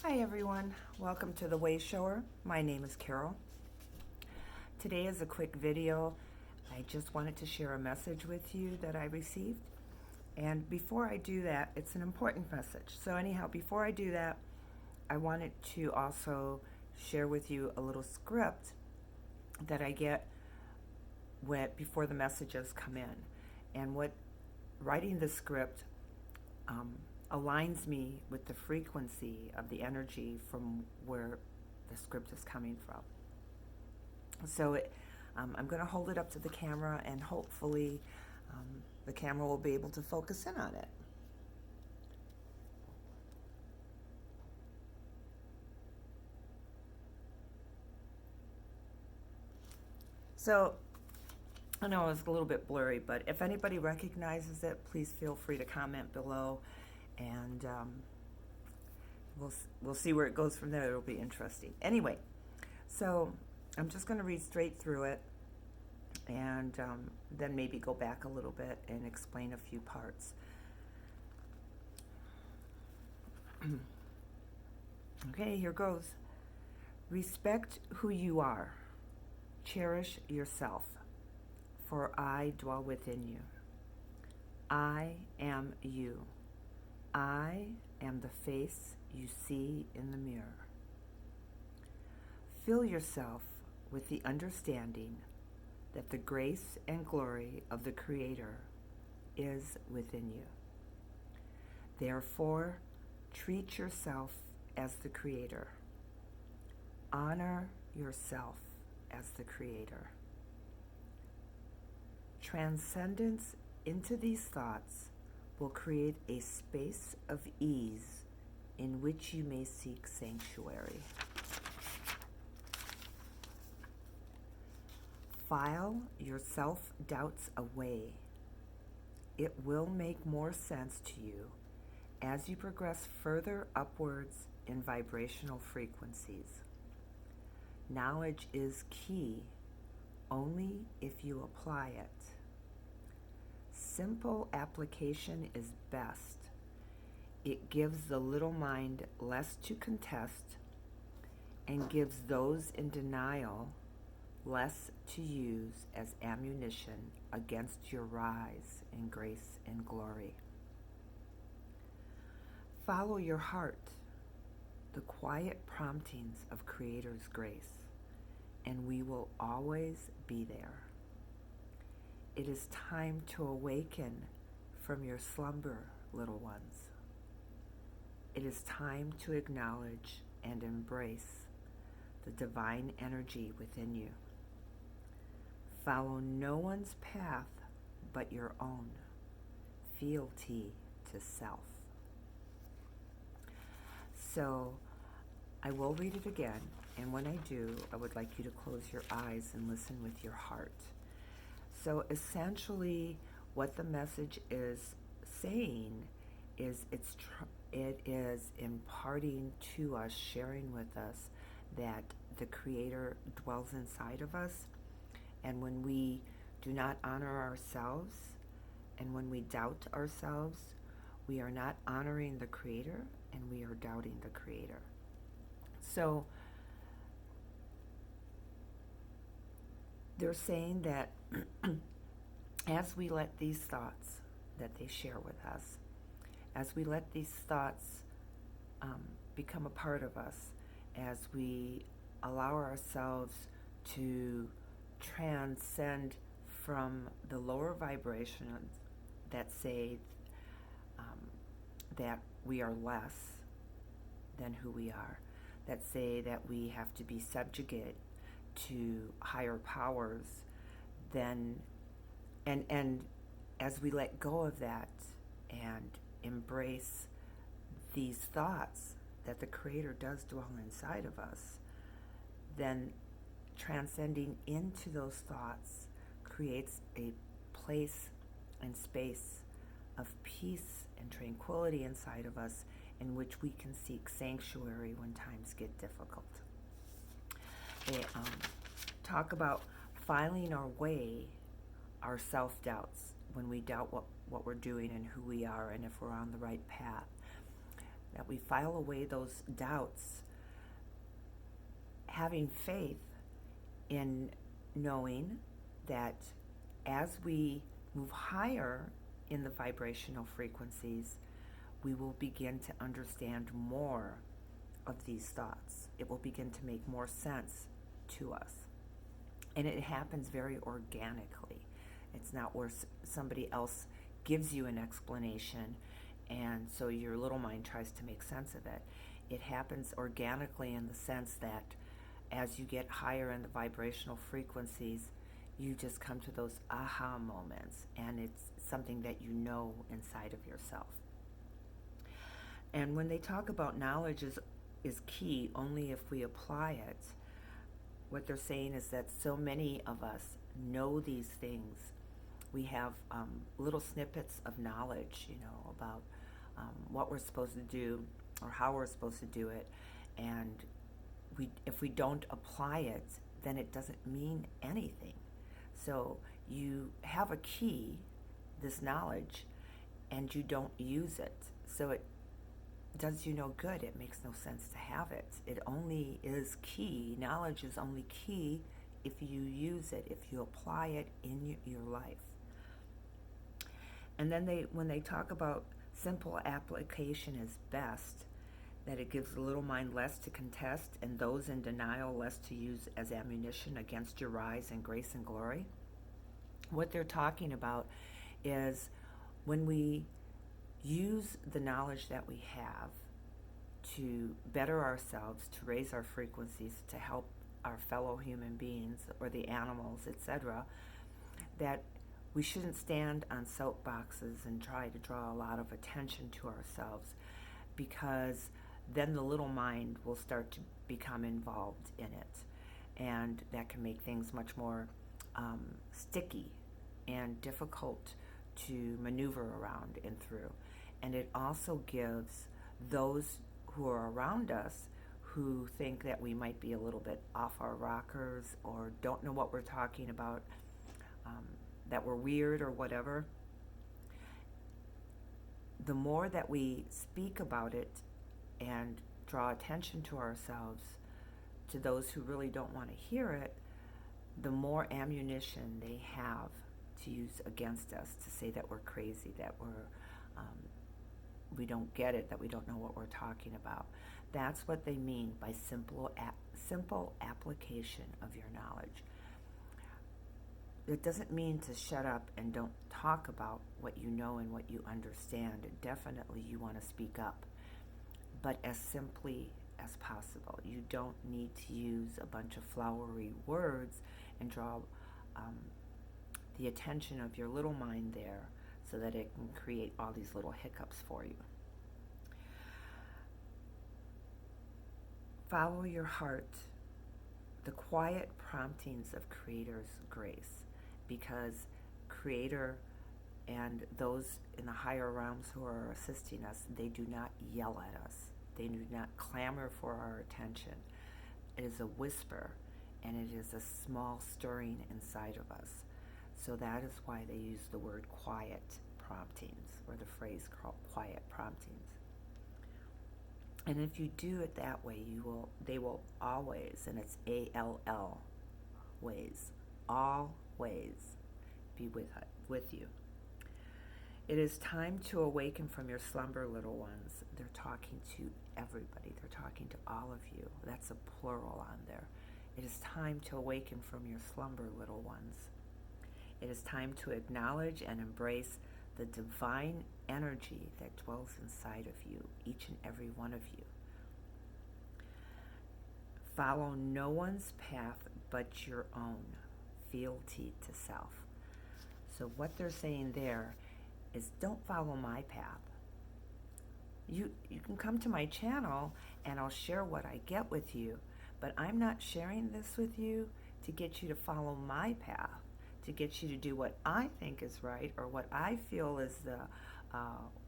Hi everyone, welcome to the Way Shower. My name is Carol. Today is a quick video. I just wanted to share a message with you that I received. And before I do that, it's an important message. So anyhow, before I do that, I wanted to also share with you a little script that I get before the messages come in. And what writing the script aligns me with the frequency of the energy from where the script is coming from. So I'm going to hold it up to the camera, and hopefully the camera will be able to focus in on it. So I know it's a little bit blurry, but if anybody recognizes it, please feel free to comment below, and we'll see where it goes from there. It'll be interesting. Anyway, so I'm just going to read straight through it, and then maybe go back a little bit and explain a few parts. Okay, here goes. Respect who you are. Cherish yourself, for I dwell within you. I am you. I am the face you see in the mirror. Fill yourself with the understanding that the grace and glory of the Creator is within you. Therefore, treat yourself as the Creator. Honor yourself as the Creator. Transcendence into these thoughts will create a space of ease in which you may seek sanctuary. File your self-doubts away. It will make more sense to you as you progress further upwards in vibrational frequencies. Knowledge is key only if you apply it. Simple application is best. It gives the little mind less to contest and gives those in denial less to use as ammunition against your rise in grace and glory. Follow your heart, the quiet promptings of Creator's grace, and we will always be there. It is time to awaken from your slumber, little ones. It is time to acknowledge and embrace the divine energy within you. Follow no one's path but your own. Fealty to self. So I will read it again, and when I do, I would like you to close your eyes and listen with your heart. So essentially, what the message is saying is it is imparting to us, sharing with us that the Creator dwells inside of us, and when we do not honor ourselves, and when we doubt ourselves, we are not honoring the Creator, and we are doubting the Creator. So they're saying that as we let these thoughts that they share with us, as we let these thoughts become a part of us, as we allow ourselves to transcend from the lower vibrations that say that we are less than who we are, that say that we have to be subjugate to higher powers, then and as we let go of that and embrace these thoughts that the Creator does dwell inside of us, then transcending into those thoughts creates a place and space of peace and tranquility inside of us in which we can seek sanctuary when times get difficult. They talk about filing our way, our self-doubts, when we doubt what we're doing and who we are and if we're on the right path. that we file away those doubts, having faith in knowing that as we move higher in the vibrational frequencies, we will begin to understand more of these thoughts. It will begin to make more sense to us. And it happens very organically. It's not where somebody else gives you an explanation and so your little mind tries to make sense of it. It happens organically in the sense that as you get higher in the vibrational frequencies, you just come to those aha moments, and it's something that you know inside of yourself. And when they talk about knowledge is key only if we apply it, what they're saying is that so many of us know these things. We have little snippets of knowledge, about what we're supposed to do or how we're supposed to do it. And if we don't apply it, then it doesn't mean anything. So you have a key, this knowledge, and you don't use it. So it does you no good. It makes no sense to have it. It only is key. Knowledge is only key if you use it, if you apply it in your life. And then when they talk about simple application is best, that it gives the little mind less to contest and those in denial less to use as ammunition against your rise in grace and glory. What they're talking about is when we use the knowledge that we have to better ourselves, to raise our frequencies, to help our fellow human beings or the animals, etc., that we shouldn't stand on soapboxes and try to draw a lot of attention to ourselves, because then the little mind will start to become involved in it, and that can make things much more sticky and difficult to maneuver around and through. And it also gives those who are around us who think that we might be a little bit off our rockers or don't know what we're talking about, that we're weird or whatever. The more that we speak about it and draw attention to ourselves, to those who really don't want to hear it, the more ammunition they have to use against us, to say that we're crazy, that we don't get it, that we don't know what we're talking about. That's what they mean by simple application of your knowledge. It doesn't mean to shut up and don't talk about what you know and what you understand. Definitely you want to speak up, but as simply as possible. You don't need to use a bunch of flowery words and draw the attention of your little mind there so that it can create all these little hiccups for you. Follow your heart, the quiet promptings of Creator's grace, because Creator and those in the higher realms who are assisting us, they do not yell at us. They do not clamor for our attention. It is a whisper, and it is a small stirring inside of us. So that is why they use the word quiet promptings, or the phrase quiet promptings. And if you do it that way, they will always, and it's ALL, ways, always be with you. It is time to awaken from your slumber, little ones. They're talking to everybody. They're talking to all of you. That's a plural on there. It is time to awaken from your slumber, little ones. It is time to acknowledge and embrace the divine energy that dwells inside of you, each and every one of you. Follow no one's path but your own. Fealty to self. So what they're saying there is, don't follow my path. You can come to my channel and I'll share what I get with you, but I'm not sharing this with you to get you to follow my path, to get you to do what I think is right or what I feel is the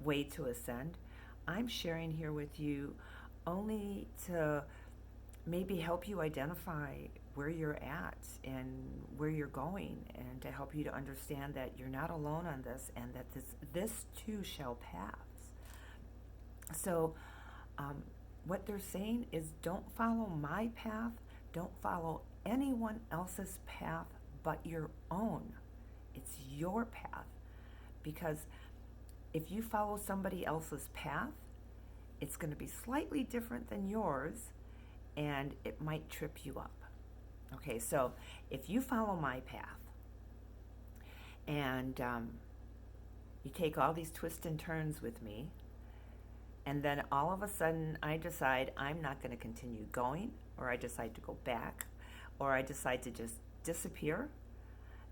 way to ascend. I'm sharing here with you only to maybe help you identify where you're at and where you're going, and to help you to understand that you're not alone on this, and that this too shall pass. So Um, what they're saying is don't follow my path, don't follow anyone else's path but your own. It's your path. Because if you follow somebody else's path, it's going to be slightly different than yours, and it might trip you up. Okay, so if you follow my path, and you take all these twists and turns with me, and then all of a sudden I decide I'm not going to continue going, or I decide to go back, or I decide to just disappear,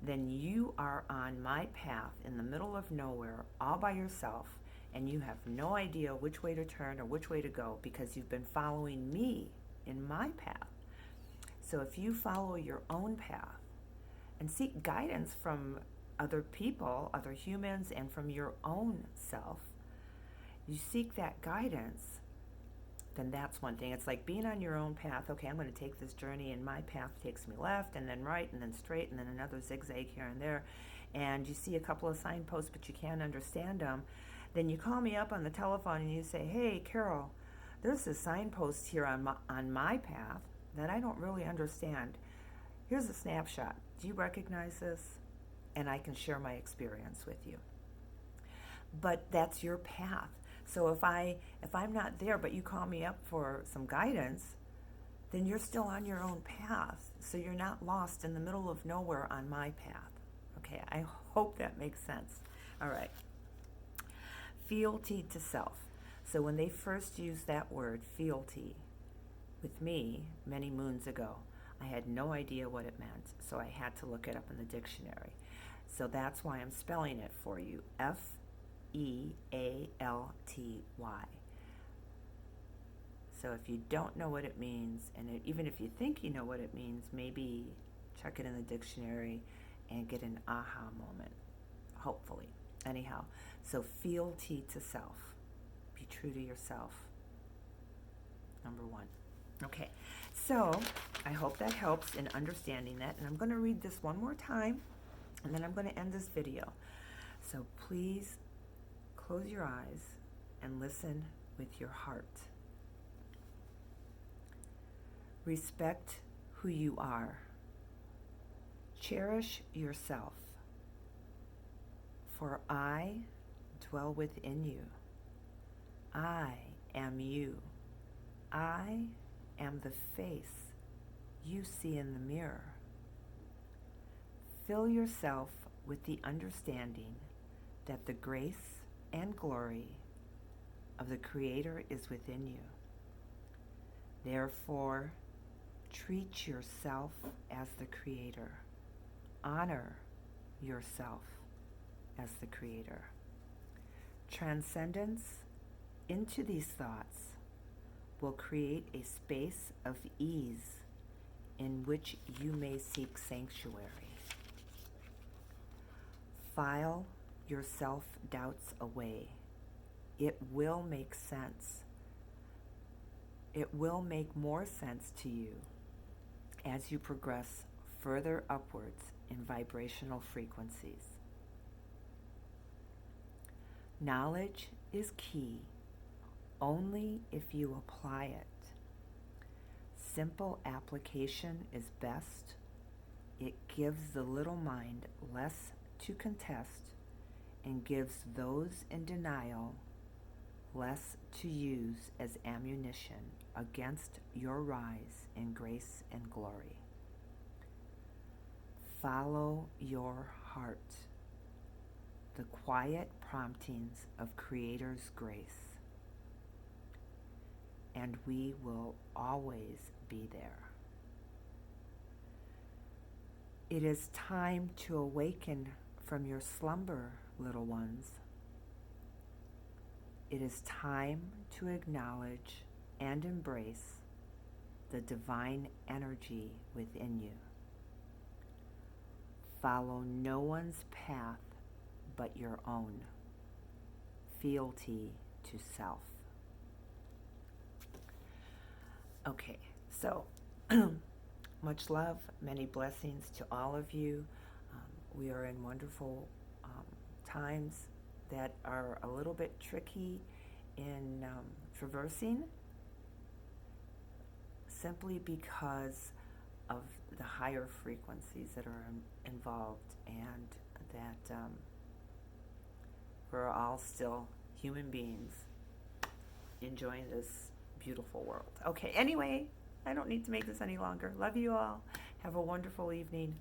then you are on my path in the middle of nowhere all by yourself, and you have no idea which way to turn or which way to go because you've been following me in my path. So if you follow your own path and seek guidance from other people, other humans, and from your own self, you seek that guidance, then that's one thing. It's like being on your own path. Okay, I'm going to take this journey, and my path takes me left, and then right, and then straight, and then another zigzag here and there. And you see a couple of signposts, but you can't understand them. Then you call me up on the telephone, and you say, hey, Carol, there's a signpost here on my path that I don't really understand. Here's a snapshot. Do you recognize this? And I can share my experience with you. But that's your path. So if I'm not there, but you call me up for some guidance, then you're still on your own path. So you're not lost in the middle of nowhere on my path. Okay, I hope that makes sense. All right. Fealty to self. So when they first used that word, fealty, with me many moons ago, I had no idea what it meant. So I had to look it up in the dictionary. So that's why I'm spelling it for you. Fealty. So if you don't know what it means, and even if you think you know what it means, maybe check it in the dictionary and get an aha moment, hopefully. Anyhow, so fealty to self. Be true to yourself. Number one. Okay, so I hope that helps in understanding that, and I'm going to read this one more time, and then I'm going to end this video. So please close your eyes and listen with your heart. Respect who you are. Cherish yourself. For I dwell within you. I am you. I am the face you see in the mirror. Fill yourself with the understanding that the grace and glory of the Creator is within you. Therefore, treat yourself as the Creator. Honor yourself as the Creator. Transcendence into these thoughts will create a space of ease in which you may seek sanctuary. File your self-doubts away. It will make sense. It will make more sense to you as you progress further upwards in vibrational frequencies. Knowledge is key only if you apply it. Simple application is best. It gives the little mind less to contest and gives those in denial less to use as ammunition against your rise in grace and glory. Follow your heart, the quiet promptings of Creator's grace, and we will always be there. It is time to awaken from your slumber, little ones. It is time to acknowledge and embrace the divine energy within you. Follow no one's path but your own. Fealty to self. Okay, so much love, many blessings to all of you. We are in wonderful times that are a little bit tricky in traversing simply because of the higher frequencies that are involved, and that we're all still human beings enjoying this beautiful world. Okay, anyway, I don't need to make this any longer. Love you all. Have a wonderful evening.